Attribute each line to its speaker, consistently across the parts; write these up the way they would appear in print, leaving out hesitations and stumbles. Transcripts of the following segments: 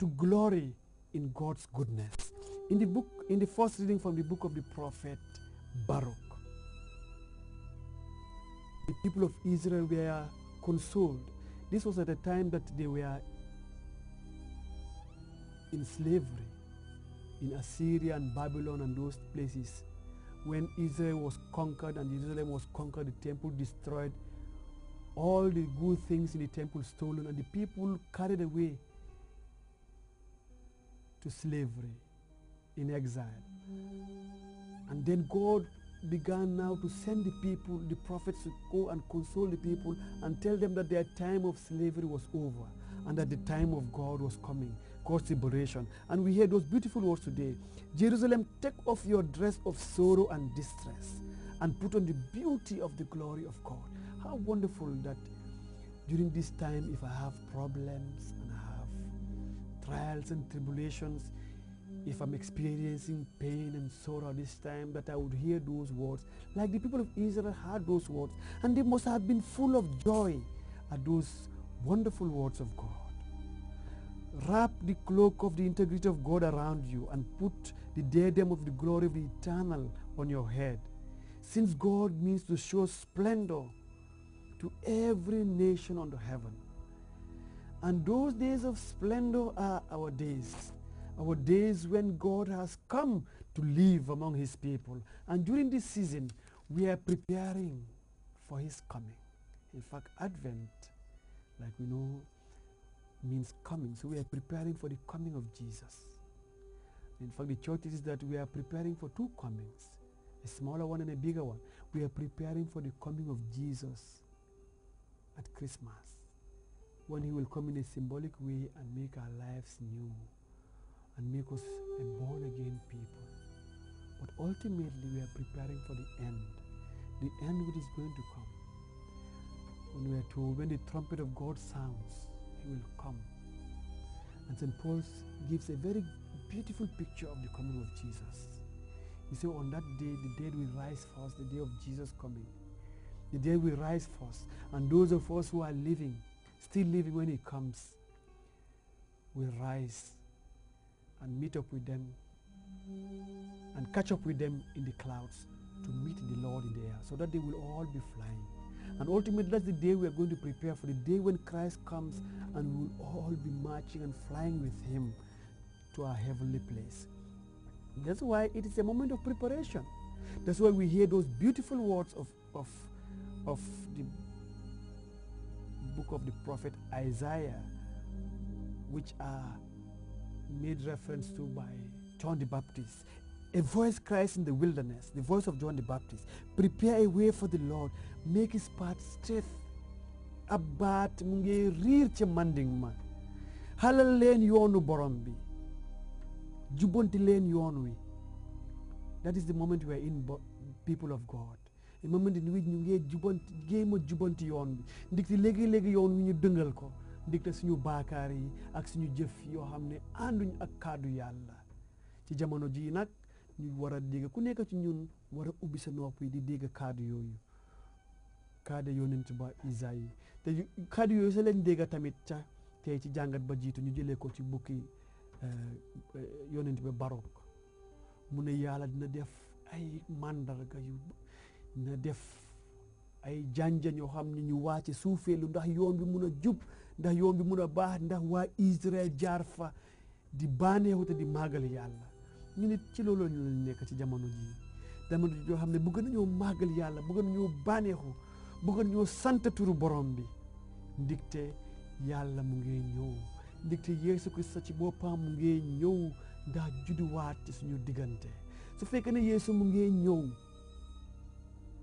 Speaker 1: to glory in God's goodness. In the first reading from the book of the prophet Baruch, the people of Israel were consoled. This was at a time that they were in slavery in Assyria and Babylon and those places. When Israel was conquered and Jerusalem was conquered, the temple destroyed, all the good things in the temple stolen, and the people carried away to slavery in exile. And then God began now to send the people, the prophets, to go and console the people and tell them that their time of slavery was over and that the time of God was coming, God's liberation. And we hear those beautiful words today. Jerusalem, take off your dress of sorrow and distress and put on the beauty of the glory of God. How wonderful that during this time, if I have problems and I have trials and tribulations, if I'm experiencing pain and sorrow this time, that I would hear those words, like the people of Israel heard those words, and they must have been full of joy at those wonderful words of God. Wrap the cloak of the integrity of God around you and put the diadem of the glory of the eternal on your head, since God means to show splendor to every nation under heaven. And those days of splendor are our days when God has come to live among his people. And during this season, we are preparing for his coming. In fact, Advent, like we know, means coming. So we are preparing for the coming of Jesus. In fact, the church is that we are preparing for two comings, a smaller one and a bigger one. We are preparing for the coming of Jesus at Christmas, when he will come in a symbolic way and make our lives new and make us a born-again people. But ultimately, we are preparing for the end which is going to come. When we are told, when the trumpet of God sounds, he will come. And St. Paul gives a very beautiful picture of the coming of Jesus. He said, on that day, the dead will rise first, the day of Jesus coming. The dead will rise first, and those of us who are living, still living when he comes, will rise and meet up with them and catch up with them in the clouds to meet the Lord in the air, so that they will all be flying. And ultimately, that's the day we are going to prepare for, the day when Christ comes and we will all be marching and flying with him to our heavenly place. That's why it is a moment of preparation. That's why we hear those beautiful words of the book of the prophet Isaiah, which are made reference to by John the Baptist. A voice cries in the wilderness, the voice of John the Baptist, prepare a way for the Lord, make his path straight. Abat munge rir ci manding ma, halal leen yoonu borom bi, jubonti leen yoon wi. That is the moment we are in, people of God. The moment in which ñu ngi jubanti yoon bi, ndikti léegi yoon wi ñu dëngal ko, ndikte suñu baakaar yi ak suñu jëf yoo xam ne ànduñ ak kàddu yàlla. Ci jamono ji nag ñu war a dégg, ku nekk ci ñun war a ubbi sa nopp yi di dégg kàddu yooyu, kàddu yonent ba Isaïe. Te kàddu yooyu sa leen dégg tamit ca tey ci jàngat ba jiitu ñu jëlee ko ci bukki yonent ba Baruch. Mu ne yàlla dina def ay màndarga yu, dina def ay janjan yoo xam ne ñu wàcce suufeelu ndax yoon bi mun a jub, ndax yoon bi mun a baax, ndax waa Israël jaar fa di bànneexu te di màggal yàlla. ñu nit ci loolu ñu nekk ci jamono ji, jamono ji yoo xam ne bëgg nañoo màggal yàlla, bëgg nañoo bànneexu, bëgg nañoo sant turu borom bi. Ndikte yàlla mu ngi ñëw, ndikte Yeesu Kirista ci boppam mu ngi ñëw ndax judduwaat ci suñu diggante. Su fekkee ne Yeesu mu ngi ñëw,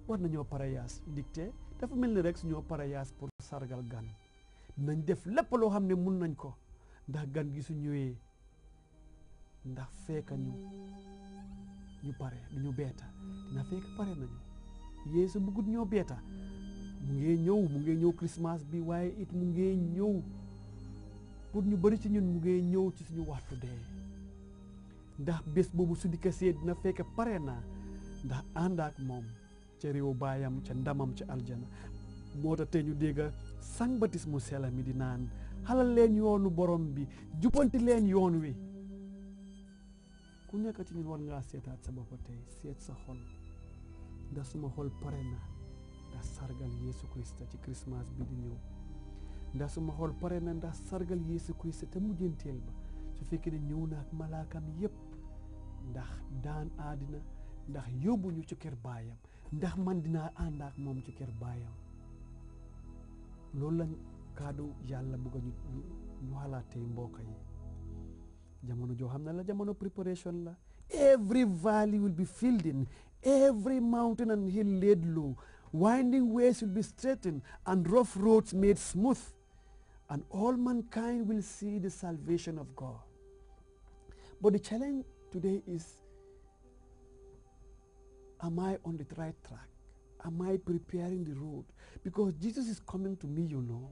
Speaker 1: war nañoo parayaas, ndikte dafa mel ni rek suñoo parayaas pour sargal gan. Nañ def lépp loo xam ne mun nañ ko ndax gan gi su ñëwee, ndax fekk ñu pare, ñu beeta, dina fekk pare nañu. Yeesu bëggut ñoo beeta, mu ngi ñëw Christmas bi, waaye it mu ngi ñëw pour ñu bari ci ñun, mu ngi ñëw ci suñu waxtu dee. Ndax bés boobu su di kasee dina fekk pare na ndax ànd ak moom ca réew baayam, ca ndamam, ca aljana. Moo tax tey ñu dégg sang batis mu sell mi di naan xalal leen yoonu borom bi jubanti leen yoon wi ku nekk ci ñun war ngaa seetaat sa bopp tey seet sa xol ndax suma xol pare na ndax sargal Yeesu Krista ci Christmas bi di ñëw ndax suma xol pare na ndax sargal Yeesu Krista te mujjanteel ba su fekkee ne ñëw na ak malaakam yépp ndax daan àddina ndax yóbbu ñu ci kër baayam ndax man dinaa ànd ak moom ci kër baayam loolu lañ kaddu yàlla bëgg ñu xalaat tey mbokk yi jamono joo xam ne la jamono préparation la every valley will be filled in every mountain and hill laid low winding ways will be straightened and rough roads made smooth and all mankind will see the salvation of God. But the challenge today is, am I on the right track? Am I preparing the road? Because Jesus is coming to me, you know.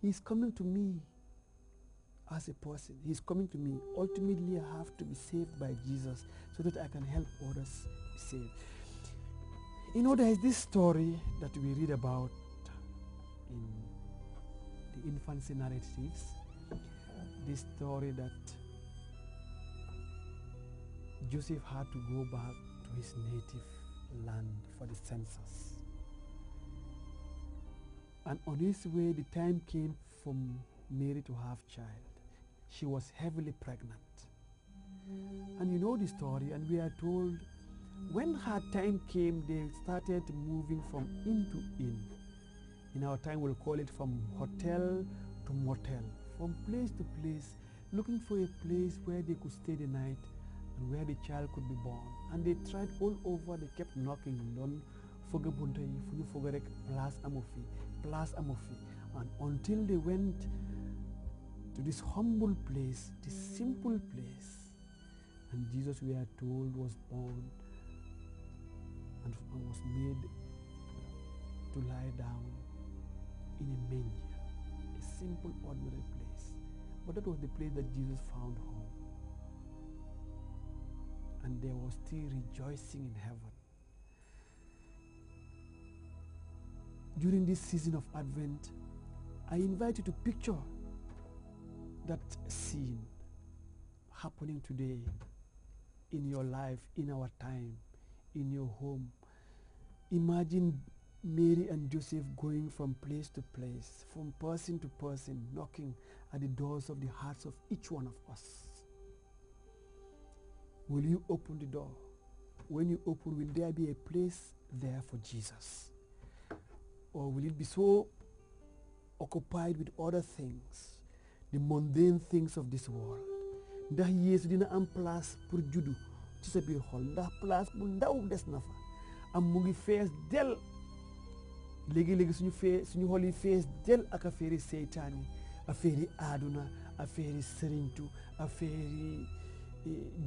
Speaker 1: He's coming to me as a person. He's coming to me. Ultimately, I have to be saved by Jesus so that I can help others be saved. You know, there is this story that we read about in the infancy narratives. This story that Joseph had to go back to his native land for the census. And on his way, the time came for Mary to have child. She was heavily pregnant. And you know the story, and we are told when her time came, they started moving from inn to inn. In our time, we'll call it from hotel to motel, from place to place, looking for a place where they could stay the night and where the child could be born. And they tried all over, they kept knocking on foga bunta yi fu ñu foga rek place amu fi and until they went to this humble place, this simple place, and Jesus, we are told, was born and was made to lie down in a manger, a simple ordinary place. But that was the place that Jesus found home. And there was still rejoicing in heaven. During this season of Advent, I invite you to picture that scene happening today in your life, in our time, in your home. Imagine Mary and Joseph going from place to place, from person to person, knocking at the doors of the hearts of each one of us. Will you open the door? When you open, will there be a place there for Jesus? Or will it be so occupied with other things, the mundane things of this world? Ndax Yeesu dina am place pour juddu ci sa biir xol, ndax place bu ndaw des na fa am mu ngi fees del léegi-léegi suñu xol yi fees del ak affaire yi seytaan yi, affaire yi àdduna, affaire yi sëriñtu, affaire yi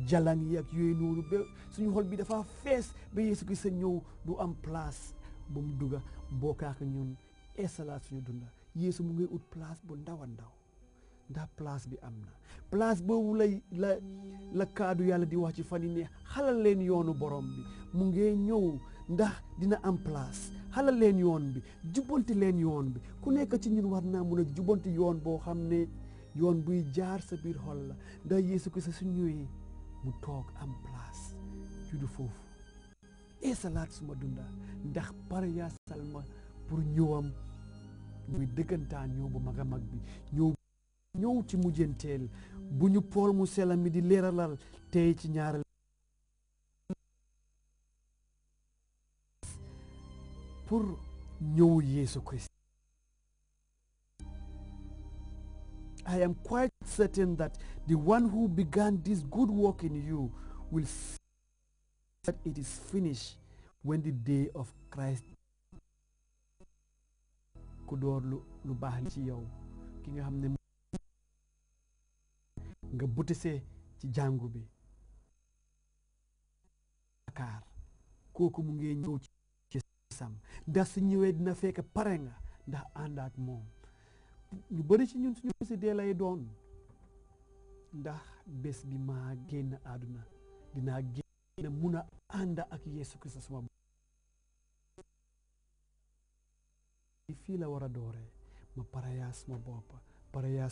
Speaker 1: jalan yi ak yooyu noonu ba suñu xol bi dafa fees ba Yeesu Kirista ñëw du am place bu mu dugga bokkaak ñun esalaat suñu dunda. Yeesu mu ngi ut place bu ndaw a ndaw ndax place bi am na place boobu la kaddu yàlla di wax ci fan yi ne xalal leen yoonu borom bi mu ngi ñëw ndax dina am place. xalal leen yoon bi, jubbanti leen yoon bi. ku nekk ci ñun war naa mun a jubbanti yoon boo xam ne yoon buy jaar sa biir xol la ndax Yeesu Kirista su ñëwee mu toog am place juddu foofu esalaat suma dunda ndax pare yaa salma pour ñëwam muy dëggantaan ñëw bu mag a mag bi ñëw ci mujjanteel bu ñu Pool mu sell mi di leeralal tey ci ñaareel pour ñëw Yeesu Christ. I am quite certain that the one who began this good work in you will see that it is finished when the day of Christ ku door lu baax li ci yow ki nga xam ne nga butise ci jàngu bi akaar kooku mu ngi ñëw ci sam ndax su ñëwee dina fekk pare nga ndax ànd ak moom. ñu bëri ci ñun suñu bési dee lay doon ndax bés bi maa génn àdduna dinaa génn mun a ànd ak Yeesu Kirista suma fii la war a dooree ma parayaa suma bopp para ya